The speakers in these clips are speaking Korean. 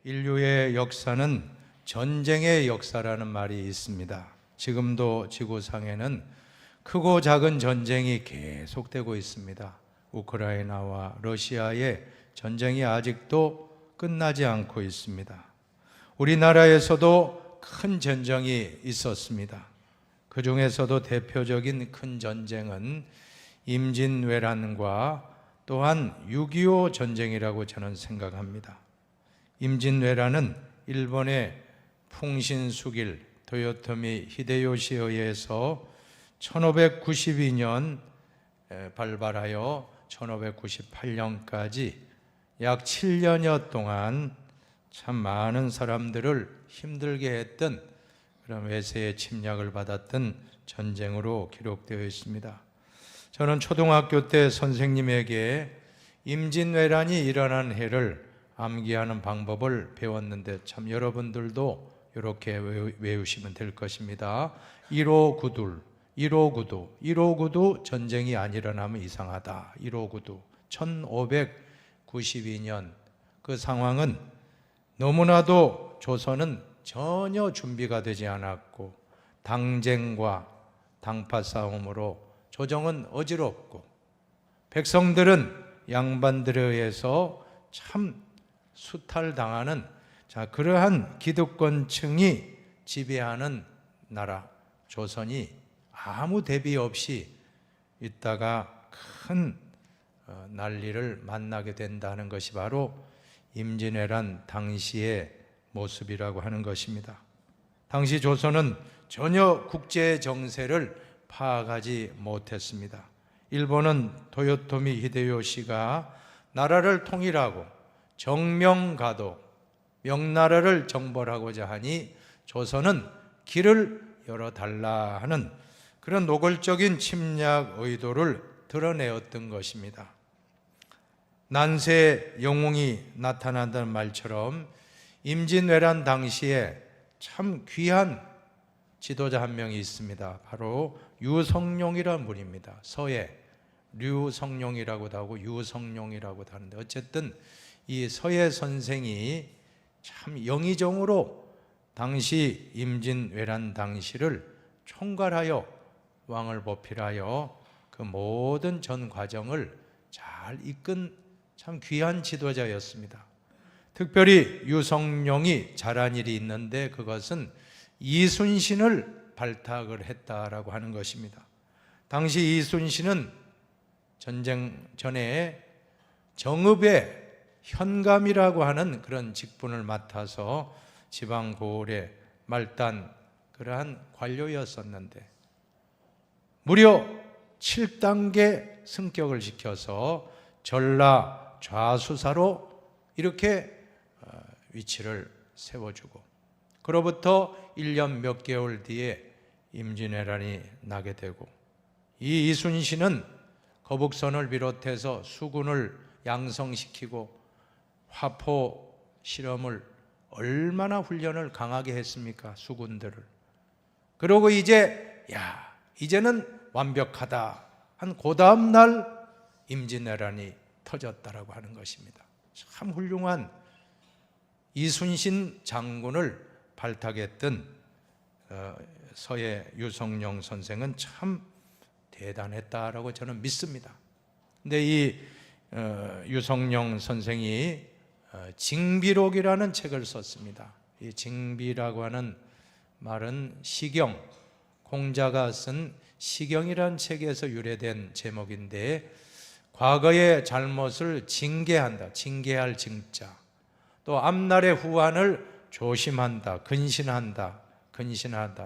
인류의 역사는 전쟁의 역사라는 말이 있습니다. 지금도 지구상에는 크고 작은 전쟁이 계속되고 있습니다. 우크라이나와 러시아의 전쟁이 아직도 끝나지 않고 있습니다. 우리나라에서도 큰 전쟁이 있었습니다. 그 중에서도 대표적인 큰 전쟁은 임진왜란과 또한 6.25 전쟁이라고 저는 생각합니다. 임진왜란은 일본의 풍신수길 도요토미 히데요시에 의해서 1592년 발발하여 1598년까지 약 7년여 동안 참 많은 사람들을 힘들게 했던 그런 외세의 침략을 받았던 전쟁으로 기록되어 있습니다. 저는 초등학교 때 선생님에게 임진왜란이 일어난 해를 암기하는 방법을 배웠는데 참 여러분들도 이렇게 외우시면 될 것입니다. 1592도 전쟁이 안 일어나면 이상하다. 1592 1592년 그 상황은 너무나도 조선은 전혀 준비가 되지 않았고 당쟁과 당파 싸움으로 조정은 어지럽고 백성들은 양반들에 의해서 참 수탈당하는 그러한 기득권층이 지배하는 나라 조선이 아무 대비 없이 있다가 큰 난리를 만나게 된다는 것이 바로 임진왜란 당시의 모습이라고 하는 것입니다. 당시 조선은 전혀 국제 정세를 파악하지 못했습니다. 일본은 도요토미 히데요시가 나라를 통일하고 정명가도 명나라를 정벌하고자 하니 조선은 길을 열어달라 하는 그런 노골적인 침략 의도를 드러내었던 것입니다. 난세 영웅이 나타난다는 말처럼 임진왜란 당시에 참 귀한 지도자 한 명이 있습니다. 바로 유성룡이라는 분입니다. 서예 류성룡이라고도 하고 유성룡이라고도 하는데 어쨌든 이 서예 선생이 참 영의정으로 당시 임진왜란 당시를 총괄하여 왕을 보필하여 그 모든 전 과정을 잘 이끈 참 귀한 지도자였습니다. 특별히 유성룡이 잘한 일이 있는데 그것은 이순신을 발탁을 했다라고 하는 것입니다. 당시 이순신은 전쟁 전에 정읍의 현감이라고 하는 그런 직분을 맡아서 지방 고을의 말단 그러한 관료였었는데 무려 7단계 승격을 시켜서 전라 좌수사로 이렇게 위치를 세워주고 그로부터 1년 몇 개월 뒤에 임진왜란이 나게 되고 이 이순신은 거북선을 비롯해서 수군을 양성시키고 화포 실험을 얼마나 훈련을 강하게 했습니까? 수군들을. 그러고 이제는 완벽하다 한 그 다음 날 임진왜란이 터졌다라고 하는 것입니다. 참 훌륭한 이순신 장군을 발탁했던 서예 유성룡 선생은 참 대단했다라고 저는 믿습니다. 근데 이 유성룡 선생이 징비록이라는 책을 썼습니다. 이 징비라고 하는 말은 시경, 공자가 쓴 시경이라는 책에서 유래된 제목인데 과거의 잘못을 징계한다. 징계할 징자. 또 앞날의 후환을 조심한다. 근신한다.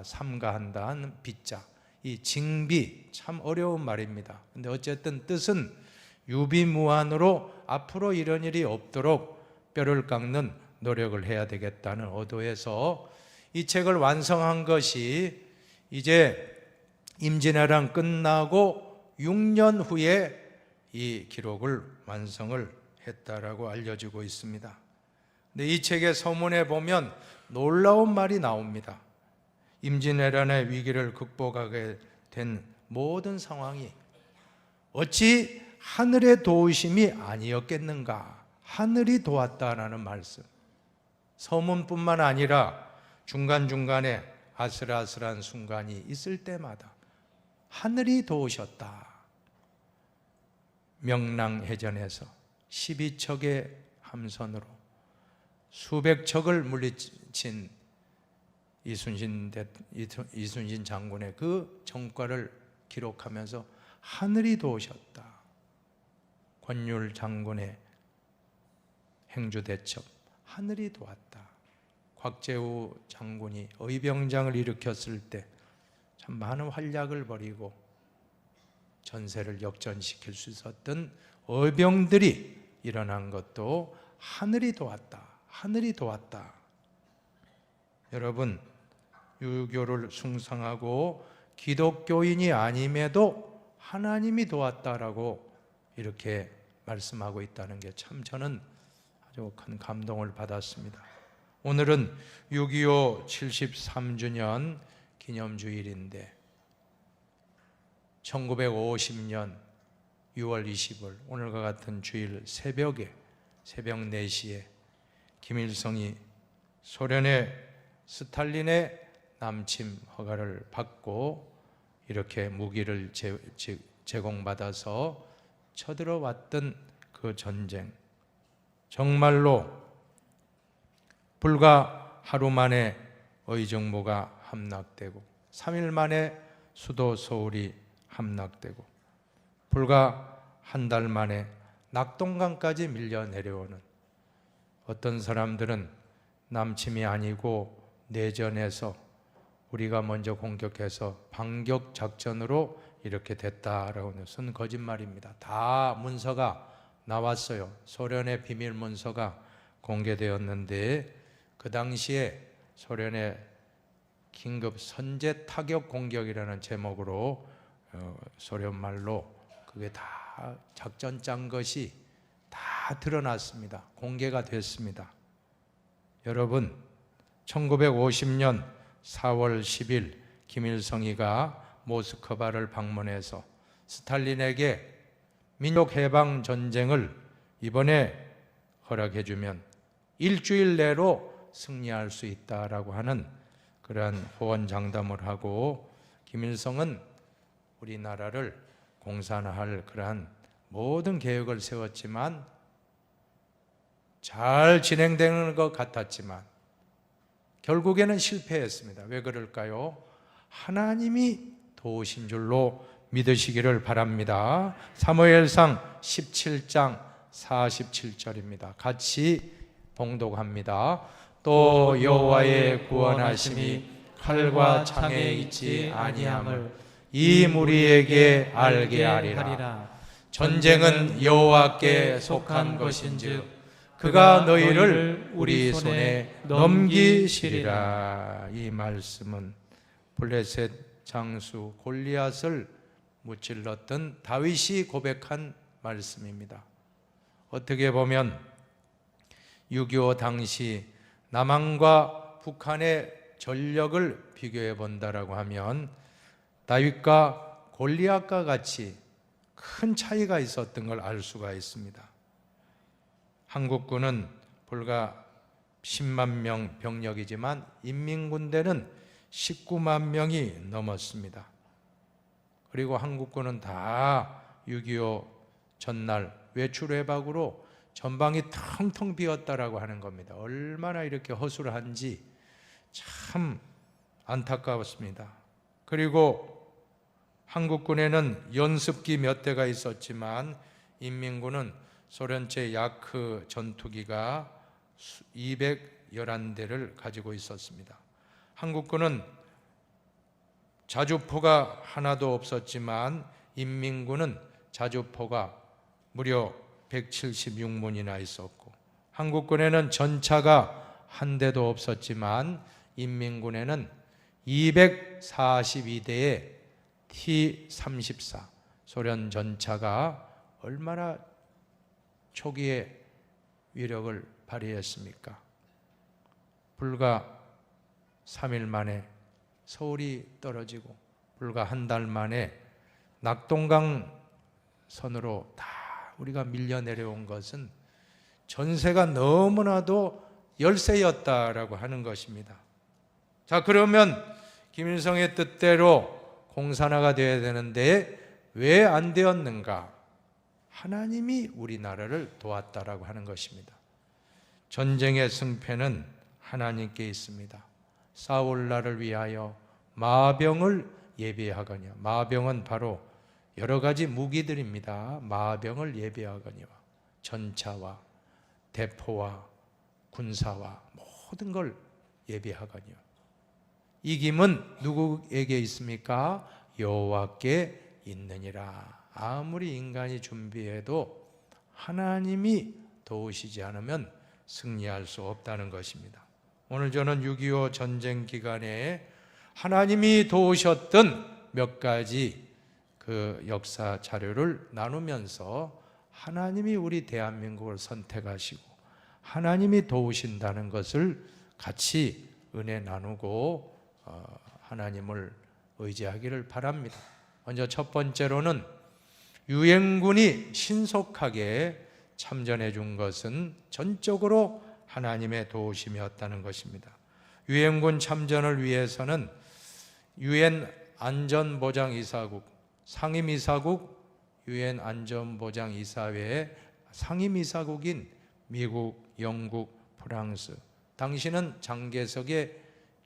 삼가한다 하는 비자. 이 징비 참 어려운 말입니다. 근데 어쨌든 뜻은 유비무환으로 앞으로 이런 일이 없도록 뼈를 깎는 노력을 해야 되겠다는 의도에서 이 책을 완성한 것이 이제 임진왜란 끝나고 6년 후에 이 기록을 완성을 했다라고 알려지고 있습니다. 근데 이 책의 서문에 보면 놀라운 말이 나옵니다. 임진왜란의 위기를 극복하게 된 모든 상황이 어찌 하늘의 도우심이 아니었겠는가? 하늘이 도왔다라는 말씀. 서문뿐만 아니라 중간중간에 아슬아슬한 순간이 있을 때마다 하늘이 도우셨다. 명랑해전에서 12척의 함선으로 수백 척을 물리친 이순신 장군의 그 정과를 기록하면서 하늘이 도우셨다. 권율 장군의 행주대첩 하늘이 도왔다. 곽재우 장군이 의병장을 일으켰을 때 참 많은 활약을 벌이고 전세를 역전시킬 수 있었던 의병들이 일어난 것도 하늘이 도왔다. 하늘이 도왔다. 여러분, 유교를 숭상하고 기독교인이 아님에도 하나님이 도왔다라고 이렇게 말씀하고 있다는 게 참 저는 아주 큰 감동을 받았습니다. 오늘은 6.25 73주년 기념주일인데 1950년 6월 20일 오늘과 같은 주일 새벽에 새벽 4시에 김일성이 소련의 스탈린의 남침 허가를 받고 이렇게 무기를 제공받아서 쳐들어왔던 그 전쟁, 정말로 불과 하루 만에 의정부가 함락되고 3일 만에 수도 서울이 함락되고 불과 한 달 만에 낙동강까지 밀려 내려오는, 어떤 사람들은 남침이 아니고 내전에서 우리가 먼저 공격해서 반격 작전으로 이렇게 됐다라고 하는 거짓말입니다. 다 문서가 나왔어요. 소련의 비밀 문서가 공개되었는데 그 당시에 소련의 긴급 선제 타격 공격이라는 제목으로 소련 말로 그게 다 작전 짠 것이 다 드러났습니다. 공개가 됐습니다. 여러분, 1950년 4월 10일 김일성이가 모스크바를 방문해서 스탈린에게 민족해방 전쟁을 이번에 허락해주면 일주일 내로 승리할 수 있다라고 하는 그러한 호언장담을 하고, 김일성은 우리나라를 공산화할 그러한 모든 계획을 세웠지만 잘 진행되는 것 같았지만 결국에는 실패했습니다. 왜 그럴까요? 하나님이 도우신 줄로 믿으시기를 바랍니다. 사무엘상 17장 47절입니다. 같이 봉독합니다. 또 여호와의 구원하심이 칼과 창에 있지 아니함을 이 무리에게 알게 하리라. 전쟁은 여호와께 속한 것인즉 그가 너희를 우리 손에 넘기시리라. 이 말씀은 블레셋 장수 골리앗을 무찔렀던 다윗이 고백한 말씀입니다. 어떻게 보면 6.25 당시 남한과 북한의 전력을 비교해 본다라고 하면 다윗과 골리앗과 같이 큰 차이가 있었던 걸 알 수가 있습니다. 한국군은 불과 10만 명 병력이지만 인민군대는 19만 명이 넘었습니다. 그리고 한국군은 다 6.25 전날 외출외박으로 전방이 텅텅 비었다라고 하는 겁니다. 얼마나 이렇게 허술한지 참 안타까웠습니다. 그리고 한국군에는 연습기 몇 대가 있었지만 인민군은 소련제 야크 전투기가 211대를 가지고 있었습니다. 한국군은 자주포가 하나도 없었지만 인민군은 자주포가 무려 176문이나 있었고, 한국군에는 전차가 한 대도 없었지만 인민군에는 242대의 T-34 소련 전차가 얼마나 초기에 위력을 발휘했습니까? 불과 3일 만에 서울이 떨어지고 불과 한 달 만에 낙동강 선으로 다 우리가 밀려 내려온 것은 전세가 너무나도 열쇠였다라고 하는 것입니다. 자, 그러면 김일성의 뜻대로 공산화가 되어야 되는데 왜 안 되었는가? 하나님이 우리나라를 도왔다라고 하는 것입니다. 전쟁의 승패는 하나님께 있습니다. 싸울 날을 위하여 마병을 예비하거니와, 마병은 바로 여러 가지 무기들입니다. 마병을 예비하거니와, 전차와 대포와 군사와 모든 걸 예비하거니와. 이김은 누구에게 있습니까? 여호와께 있느니라. 아무리 인간이 준비해도 하나님이 도우시지 않으면 승리할 수 없다는 것입니다. 오늘 저는 6.25 전쟁 기간에 하나님이 도우셨던 몇 가지 그 역사 자료를 나누면서 하나님이 우리 대한민국을 선택하시고 하나님이 도우신다는 것을 같이 은혜 나누고 하나님을 의지하기를 바랍니다. 먼저 첫 번째로는 유엔군이 신속하게 참전해 준 것은 전적으로 하나님의 도우심이었다는 것입니다. 유엔군 참전을 위해서는 유엔 안전보장이사국, 상임이사국, 유엔 안전보장이사회의 상임이사국인 미국, 영국, 프랑스, 당시는 장개석의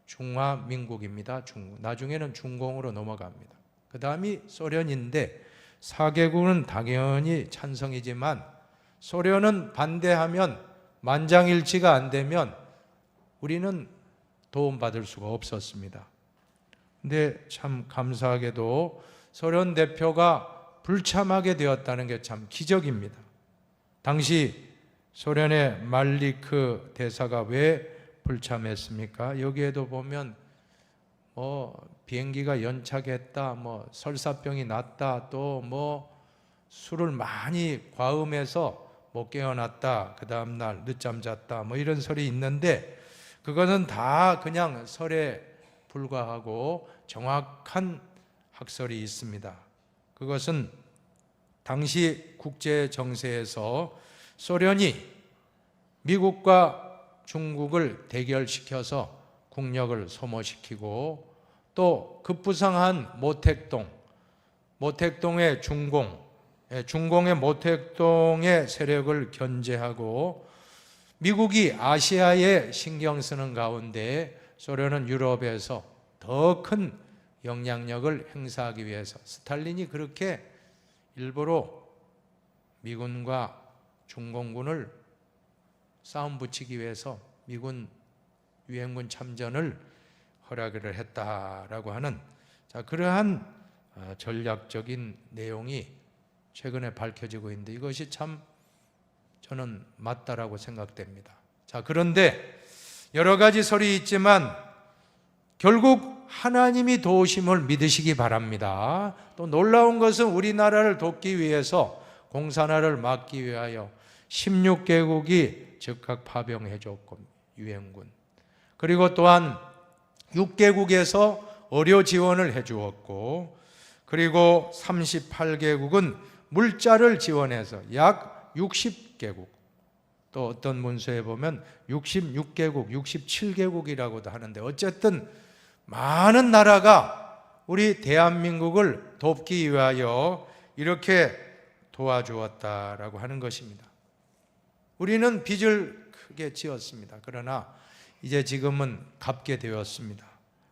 중화민국입니다. 중국. 나중에는 중공으로 넘어갑니다. 그 다음이 소련인데 4개국은 당연히 찬성이지만 소련은 반대하면 만장일치가 안 되면 우리는 도움받을 수가 없었습니다. 근데 참 감사하게도 소련 대표가 불참하게 되었다는 게 참 기적입니다. 당시 소련의 말리크 대사가 왜 불참했습니까? 여기에도 보면 비행기가 연착했다, 설사병이 났다, 또 술을 많이 과음해서 못 깨어났다, 그 다음날 늦잠 잤다, 이런 설이 있는데 그것은 다 그냥 설에 불과하고 정확한 학설이 있습니다. 그것은 당시 국제 정세에서 소련이 미국과 중국을 대결시켜서 국력을 소모시키고 또 급부상한 모택동의 중공의 모택동의 세력을 견제하고 미국이 아시아에 신경 쓰는 가운데 소련은 유럽에서 더 큰 영향력을 행사하기 위해서 스탈린이 그렇게 일부러 미군과 중공군을 싸움 붙이기 위해서 미군 유엔군 참전을 허락을 했다라고 하는 그러한 전략적인 내용이 최근에 밝혀지고 있는데 이것이 참 저는 맞다라고 생각됩니다. 그런데 여러 가지 설이 있지만 결국 하나님이 도우심을 믿으시기 바랍니다. 또 놀라운 것은 우리나라를 돕기 위해서 공산화를 막기 위하여 16개국이 즉각 파병해 줬고 유엔군, 그리고 또한 6개국에서 의료 지원을 해 주었고, 그리고 38개국은 물자를 지원해서 약 60개국, 또 어떤 문서에 보면 66개국, 67개국이라고도 하는데 어쨌든 많은 나라가 우리 대한민국을 돕기 위하여 이렇게 도와주었다라고 하는 것입니다. 우리는 빚을 크게 지었습니다. 그러나 이제 지금은 갚게 되었습니다.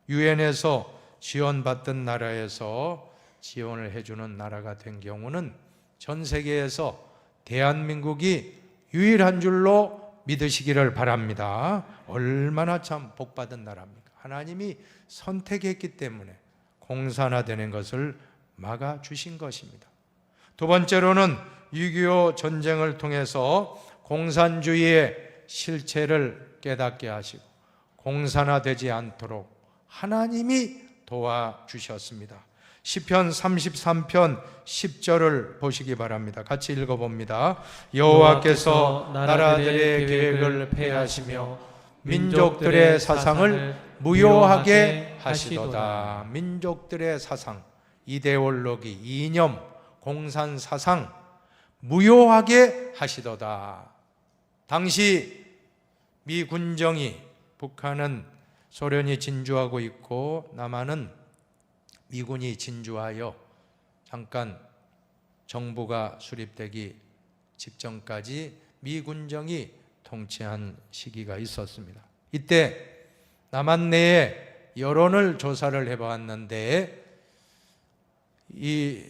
유엔에서 지원받던 나라에서 지원을 해주는 나라가 된 경우는 전 세계에서 대한민국이 유일한 줄로 믿으시기를 바랍니다. 얼마나 참 복받은 나라입니까? 하나님이 선택했기 때문에 공산화되는 것을 막아주신 것입니다. 두 번째로는 6.25 전쟁을 통해서 공산주의의 실체를 깨닫게 하시고 공산화되지 않도록 하나님이 도와주셨습니다. 시편 33편 10절을 보시기 바랍니다. 같이 읽어봅니다. 여호와께서 나라들의 계획을 폐하시며 민족들의 사상을 무효하게 하시도다. 민족들의 사상, 이데올로기, 이념, 공산사상 무효하게 하시도다. 당시 미 군정이, 북한은 소련이 진주하고 있고 남한은 미군이 진주하여 잠깐 정부가 수립되기 직전까지 미 군정이 통치한 시기가 있었습니다. 이때 남한 내에 여론을 조사를 해봤는데 이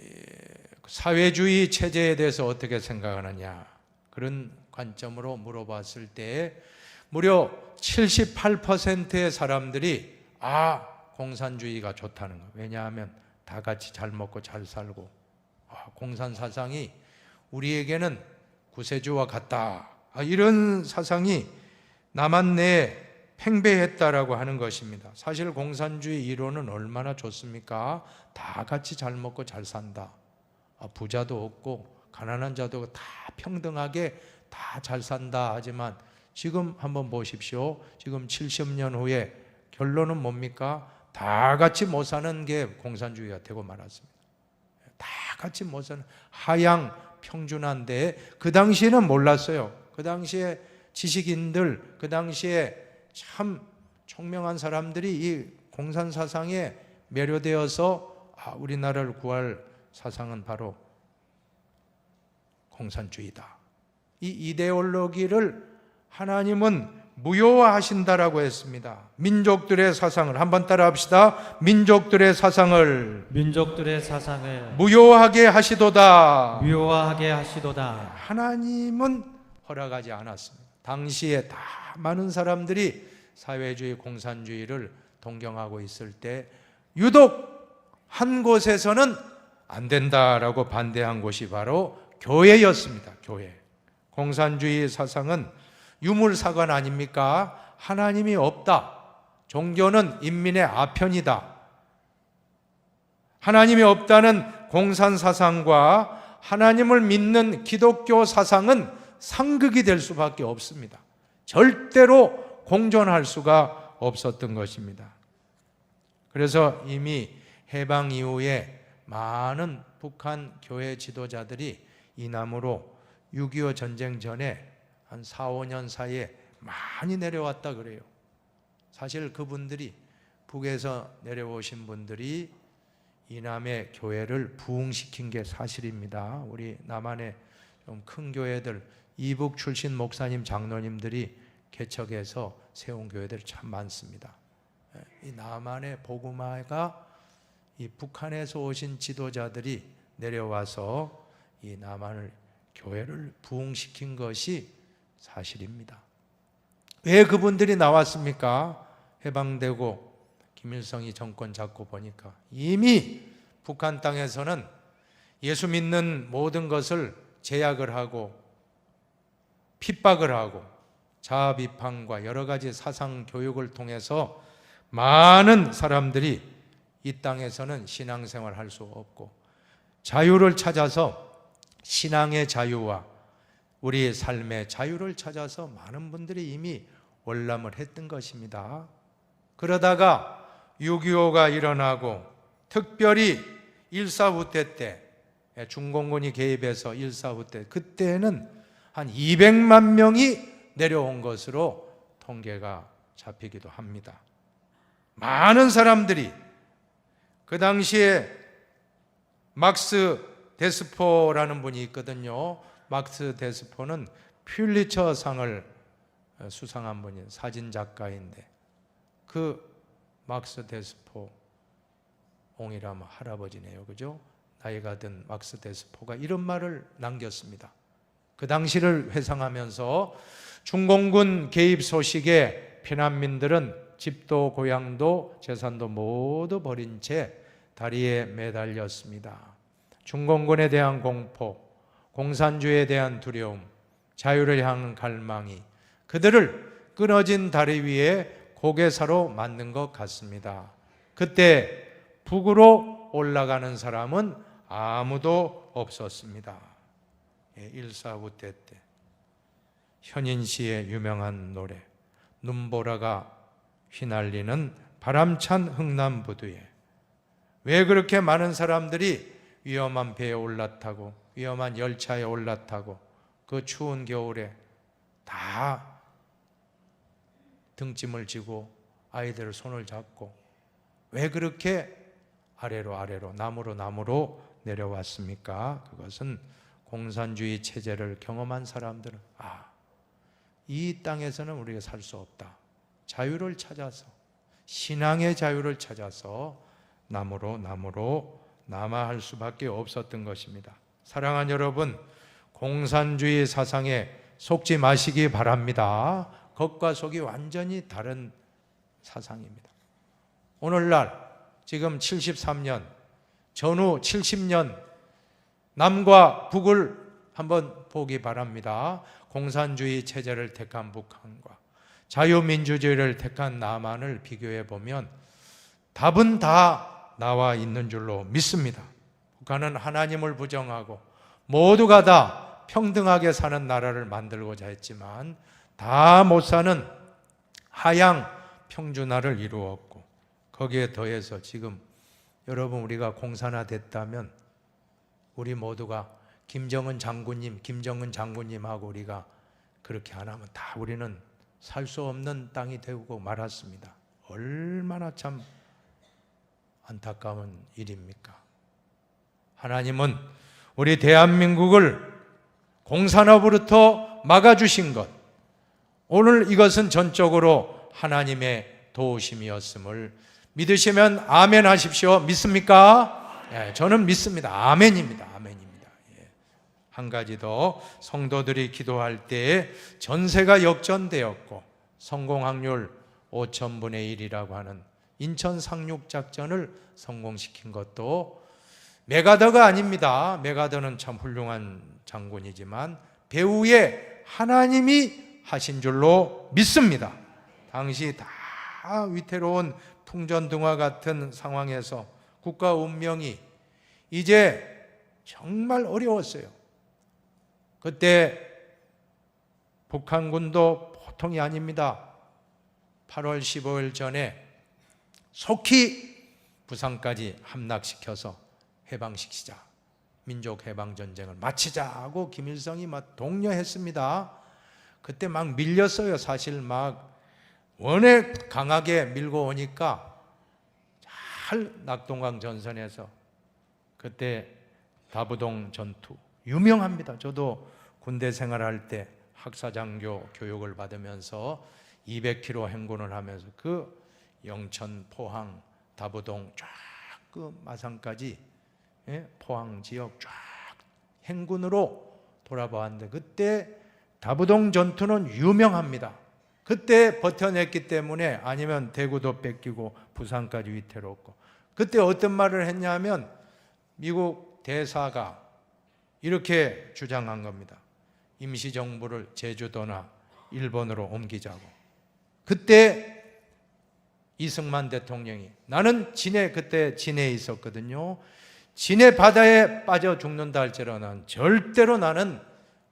사회주의 체제에 대해서 어떻게 생각하느냐, 그런 관점으로 물어봤을 때 무려 78%의 사람들이 공산주의가 좋다는 거예요. 왜냐하면 다 같이 잘 먹고 잘 살고 공산 사상이 우리에게는 구세주와 같다, 이런 사상이 남한 내에 팽배했다라고 하는 것입니다. 사실 공산주의 이론은 얼마나 좋습니까? 다 같이 잘 먹고 잘 산다. 부자도 없고 가난한 자도 다 평등하게 다 잘 산다 하지만 지금 한번 보십시오. 지금 70년 후에 결론은 뭡니까? 다 같이 못 사는 게 공산주의가 되고 말았습니다. 다 같이 못 사는 하향 평준화인데 그 당시에는 몰랐어요. 그 당시에 지식인들, 그 당시에 참 총명한 사람들이 이 공산 사상에 매료되어서 우리나라를 구할 사상은 바로 공산주의다. 이 이데올로기를 하나님은 무효화하신다라고 했습니다. 민족들의 사상을 한번 따라합시다. 민족들의 사상을 무효하게 하시도다. 하나님은 허락하지 않았습니다. 당시에 다 많은 사람들이 사회주의, 공산주의를 동경하고 있을 때 유독 한 곳에서는 안 된다라고 반대한 곳이 바로 교회였습니다. 교회. 공산주의 사상은 유물사관 아닙니까? 하나님이 없다. 종교는 인민의 아편이다. 하나님이 없다는 공산 사상과 하나님을 믿는 기독교 사상은 상극이 될 수밖에 없습니다. 절대로 공존할 수가 없었던 것입니다. 그래서 이미 해방 이후에 많은 북한 교회 지도자들이 이남으로 6.25 전쟁 전에 한 4, 5년 사이에 많이 내려왔다 그래요. 사실 그분들이, 북에서 내려오신 분들이 이남의 교회를 부흥시킨 게 사실입니다. 우리 남한의 좀 큰 교회들, 이북 출신 목사님, 장로님들이 개척해서 세운 교회들 참 많습니다. 이 남한의 복음화가 이 북한에서 오신 지도자들이 내려와서 이 남한을, 교회를 부흥시킨 것이 사실입니다. 왜 그분들이 나왔습니까? 해방되고 김일성이 정권 잡고 보니까 이미 북한 땅에서는 예수 믿는 모든 것을 제약을 하고 핍박을 하고 자아 비판과 여러 가지 사상 교육을 통해서 많은 사람들이 이 땅에서는 신앙생활 할 수 없고 자유를 찾아서, 신앙의 자유와 우리의 삶의 자유를 찾아서 많은 분들이 이미 월남을 했던 것입니다. 그러다가 6.25가 일어나고 특별히 일사후퇴 때 중공군이 개입해서 일사후퇴, 그때는 한 200만 명이 내려온 것으로 통계가 잡히기도 합니다. 많은 사람들이, 그 당시에 막스 데스포라는 분이 있거든요. 막스 데스포는 퓰리처상을 수상한 분이에요. 사진작가인데 그 막스 데스포, 옹이라면 할아버지네요, 그죠? 나이가 든 막스 데스포가 이런 말을 남겼습니다. 그 당시를 회상하면서 중공군 개입 소식에 피난민들은 집도 고향도 재산도 모두 버린 채 다리에 매달렸습니다. 중공군에 대한 공포, 공산주의에 대한 두려움, 자유를 향한 갈망이 그들을 끊어진 다리 위에 고개사로 만든 것 같습니다. 그때 북으로 올라가는 사람은 아무도 없었습니다. 일사후퇴 때 현인 씨의 유명한 노래, 눈보라가 휘날리는 바람찬 흥남부두에, 왜 그렇게 많은 사람들이 위험한 배에 올라타고 위험한 열차에 올라타고 그 추운 겨울에 다 등짐을 지고 아이들 손을 잡고 왜 그렇게 아래로 나무로 내려왔습니까? 그것은 공산주의 체제를 경험한 사람들은 이 땅에서는 우리가 살 수 없다. 자유를 찾아서, 신앙의 자유를 찾아서 나무로 남아할 수밖에 없었던 것입니다. 사랑하는 여러분, 공산주의 사상에 속지 마시기 바랍니다. 겉과 속이 완전히 다른 사상입니다. 오늘날 지금 73년, 전후 70년 남과 북을 한번 보기 바랍니다. 공산주의 체제를 택한 북한과 자유민주주의를 택한 남한을 비교해 보면 답은 다 나와 있는 줄로 믿습니다. 북한은 하나님을 부정하고 모두가 다 평등하게 사는 나라를 만들고자 했지만 다 못 사는 하향 평준화를 이루었고, 거기에 더해서 지금 여러분 우리가 공산화됐다면 우리 모두가 김정은 장군님하고 우리가 그렇게 안 하면 다 우리는 살 수 없는 땅이 되고 말았습니다. 얼마나 참 안타까운 일입니까? 하나님은 우리 대한민국을 공산화로부터 막아주신 것, 오늘 이것은 전적으로 하나님의 도우심이었음을 믿으시면 아멘 하십시오. 믿습니까? 예, 저는 믿습니다. 아멘입니다. 예. 한 가지 더, 성도들이 기도할 때 전세가 역전되었고 성공 확률 5,000분의 1이라고 하는 인천 상륙작전을 성공시킨 것도 메가더가 아닙니다. 메가더는 참 훌륭한 장군이지만 배후에 하나님이 하신 줄로 믿습니다. 당시 다 위태로운 풍전등화 같은 상황에서 국가 운명이 이제 정말 어려웠어요. 그때 북한군도 보통이 아닙니다. 8월 15일 전에 속히 부산까지 함락시켜서 해방시키자, 민족해방전쟁을 마치자 하고 김일성이 막 독려했습니다. 그때 막 밀렸어요. 사실 막 원에 강하게 밀고 오니까 잘 낙동강 전선에서 그때 다부동 전투 유명합니다. 저도 군대 생활할 때 학사장교 교육을 받으면서 200km 행군을 하면서 그 영천, 포항, 다부동 쫙 그 마산까지 포항 지역 쫙 행군으로 돌아보았는데 그때 다부동 전투는 유명합니다. 그때 버텨냈기 때문에, 아니면 대구도 뺏기고 부산까지 위태롭고, 그때 어떤 말을 했냐면 미국 대사가 이렇게 주장한 겁니다. 임시정부를 제주도나 일본으로 옮기자고. 그때 이승만 대통령이, 나는 그때 진해에 있었거든요. 진해 바다에 빠져 죽는다 할지라도 절대로 나는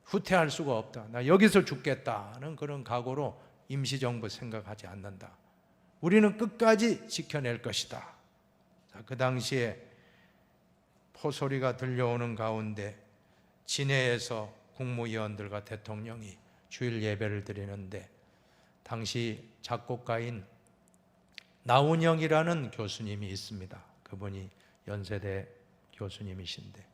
후퇴할 수가 없다. 나 여기서 죽겠다는 그런 각오로 임시정부 생각하지 않는다. 우리는 끝까지 지켜낼 것이다. 그 당시에 포소리가 들려오는 가운데 진해에서 국무위원들과 대통령이 주일 예배를 드리는데 당시 작곡가인 나운영이라는 교수님이 있습니다. 그분이 연세대 교수님이신데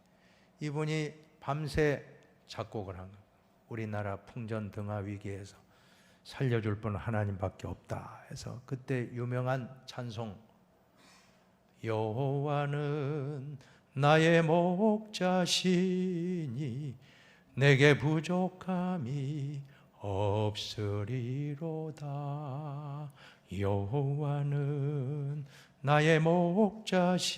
이분이 밤새 작곡을 한 거예요. 우리나라 풍전등화 위기에서 살려줄 분은 하나님밖에 없다 해서 그때 유명한 찬송, 여호와는 나의 목자시니 내게 부족함이 없으리로다. 여호와는 나의 목자시니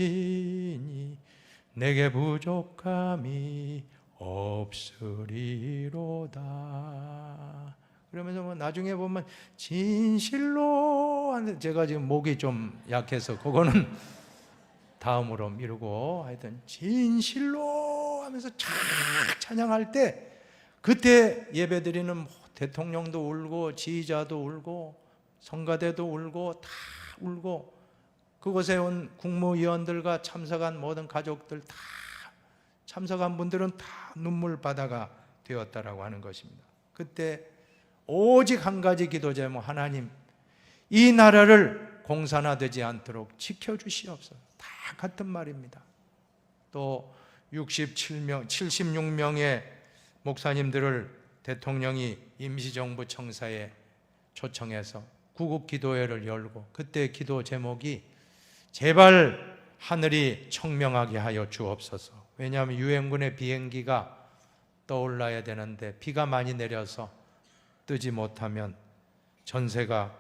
내게 부족함이 없으리로다. 그러면서 뭐 나중에 보면 진실로 하는데 제가 지금 목이 좀 약해서 그거는 다음으로 미루고, 하여튼 진실로 하면서 쫙 찬양할 때 그때 예배드리는 대통령도 울고 지휘자도 울고 성가대도 울고 다 울고, 그곳에 온 국무위원들과 참석한 모든 가족들 다 참석한 분들은 다 눈물바다가 되었다라고 하는 것입니다. 그때 오직 한 가지 기도 제목, 하나님 이 나라를 공산화되지 않도록 지켜주시옵소서. 다 같은 말입니다. 또 76명의 목사님들을 대통령이 임시정부 청사에 초청해서 구국 기도회를 열고, 그때 기도 제목이 제발 하늘이 청명하게 하여 주옵소서. 왜냐하면 유엔군의 비행기가 떠올라야 되는데 비가 많이 내려서 뜨지 못하면 전세가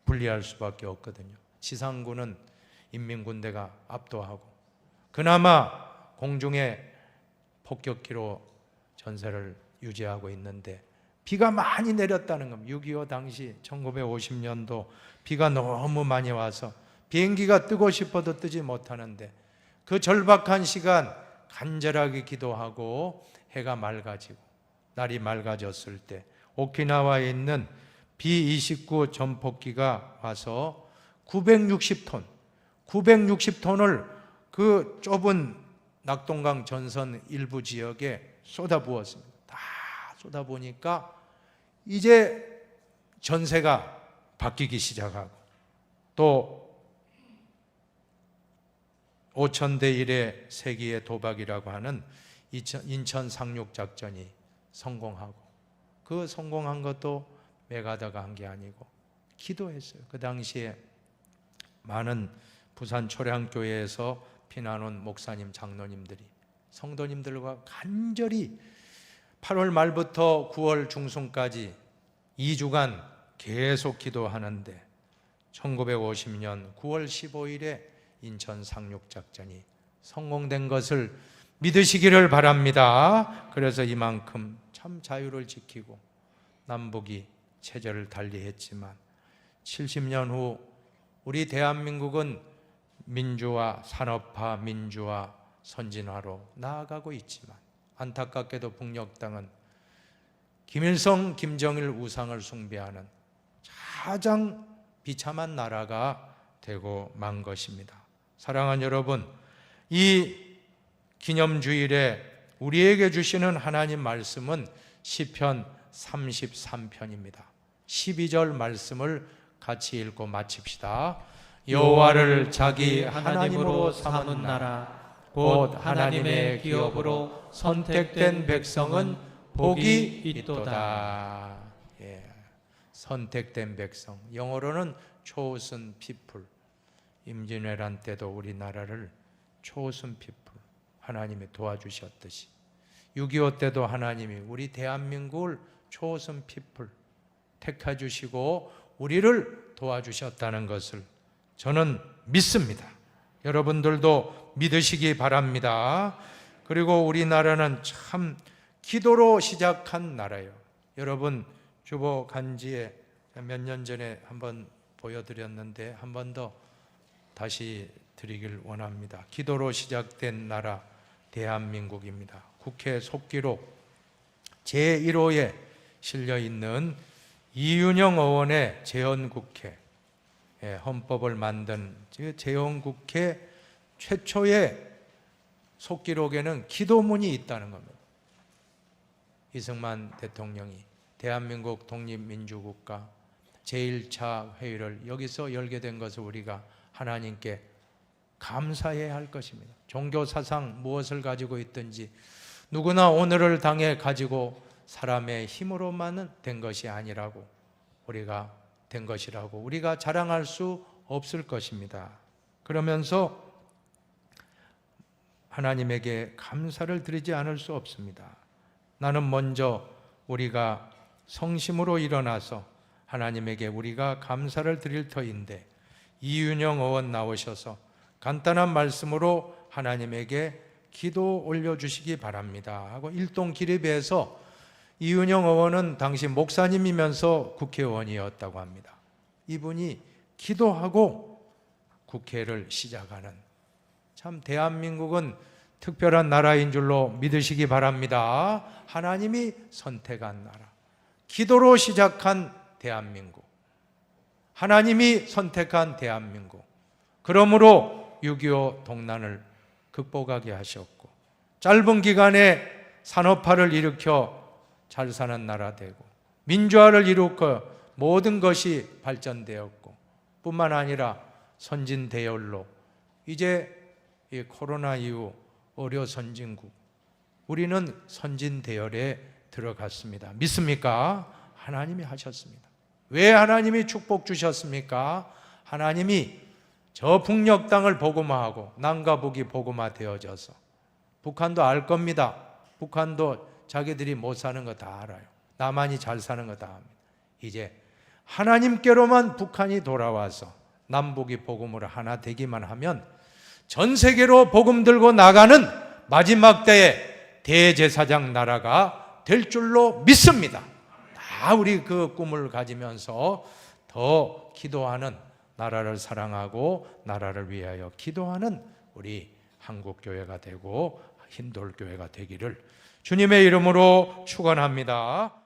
불리할 수밖에 없거든요. 지상군은 인민군대가 압도하고 그나마 공중에 폭격기로 전세를 유지하고 있는데 비가 많이 내렸다는 겁니다. 6.25 당시 1950년도 비가 너무 많이 와서 비행기가 뜨고 싶어도 뜨지 못하는데 그 절박한 시간 간절하게 기도하고 해가 맑아지고 날이 맑아졌을 때 오키나와에 있는 B-29 전폭기가 와서 960톤을 그 좁은 낙동강 전선 일부 지역에 쏟아부었습니다. 다 쏟아보니까 이제 전세가 바뀌기 시작하고 또 5,000대 1의 세기의 도박이라고 하는 인천 상륙작전이 성공하고, 그 성공한 것도 메가다가 한 게 아니고 기도했어요. 그 당시에 많은 부산 초량교회에서 피난 온 목사님, 장로님들이 성도님들과 간절히 8월 말부터 9월 중순까지 2주간 계속 기도하는데 1950년 9월 15일에 인천 상륙작전이 성공된 것을 믿으시기를 바랍니다. 그래서 이만큼 참 자유를 지키고 남북이 체제를 달리했지만 70년 후 우리 대한민국은 민주화, 산업화, 민주화, 선진화로 나아가고 있지만 안타깝게도 북녘 땅은 김일성, 김정일 우상을 숭배하는 가장 비참한 나라가 되고 만 것입니다. 사랑하는 여러분, 이 기념주일에 우리에게 주시는 하나님 말씀은 시편 33편입니다. 12절 말씀을 같이 읽고 마칩시다. 여호와를 자기 하나님으로 삼은 나라 곧 하나님의 기업으로 선택된 백성은 복이 있도다. 예, 선택된 백성, 영어로는 chosen people. 임진왜란 때도 우리나라를 chosen people, 하나님이 도와주셨듯이 6.25 때도 하나님이 우리 대한민국을 chosen people 택해 주시고 우리를 도와주셨다는 것을 저는 믿습니다. 여러분들도 믿으시기 바랍니다. 그리고 우리나라는 참 기도로 시작한 나라예요. 여러분 주보 간지에 몇 년 전에 한번 보여드렸는데 한 번 더 다시 드리길 원합니다. 기도로 시작된 나라 대한민국입니다. 국회 속기록 제1호에 실려있는 이윤영 의원의 재헌국회, 헌법을 만든 재헌국회 최초의 속기록에는 기도문이 있다는 겁니다. 이승만 대통령이 대한민국 독립민주국가 제1차 회의를 여기서 열게 된 것을 우리가 하나님께 감사해야 할 것입니다. 종교 사상 무엇을 가지고 있든지 누구나 오늘을 당해 가지고 사람의 힘으로만은 된 것이 아니라고, 우리가 된 것이라고 우리가 자랑할 수 없을 것입니다. 그러면서 하나님에게 감사를 드리지 않을 수 없습니다. 나는 먼저 우리가 성심으로 일어나서 하나님에게 우리가 감사를 드릴 터인데 이윤영 의원 나오셔서 간단한 말씀으로 하나님에게 기도 올려주시기 바랍니다 하고 일동 기립에서, 이윤영 의원은 당시 목사님이면서 국회의원이었다고 합니다. 이분이 기도하고 국회를 시작하는, 참 대한민국은 특별한 나라인 줄로 믿으시기 바랍니다. 하나님이 선택한 나라, 기도로 시작한 대한민국, 하나님이 선택한 대한민국. 그러므로 6.25 동란을 극복하게 하셨고 짧은 기간에 산업화를 일으켜 잘 사는 나라 되고 민주화를 이루고 모든 것이 발전되었고 뿐만 아니라 선진 대열로 이제 이 코로나 이후 의료 선진국, 우리는 선진 대열에 들어갔습니다. 믿습니까? 하나님이 하셨습니다. 왜 하나님이 축복 주셨습니까? 하나님이 저 북녘 땅을 복음화하고 남과 북이 복음화되어져서, 북한도 알 겁니다. 북한도 자기들이 못 사는 거 다 알아요. 남한이 잘 사는 거 다 압니다. 이제 하나님께로만 북한이 돌아와서 남북이 복음으로 하나 되기만 하면 전 세계로 복음 들고 나가는 마지막 때의 대제사장 나라가 될 줄로 믿습니다. 다 우리 그 꿈을 가지면서 더 기도하는, 나라를 사랑하고 나라를 위하여 기도하는 우리 한국교회가 되고 힌돌교회가 되기를 주님의 이름으로 축원합니다.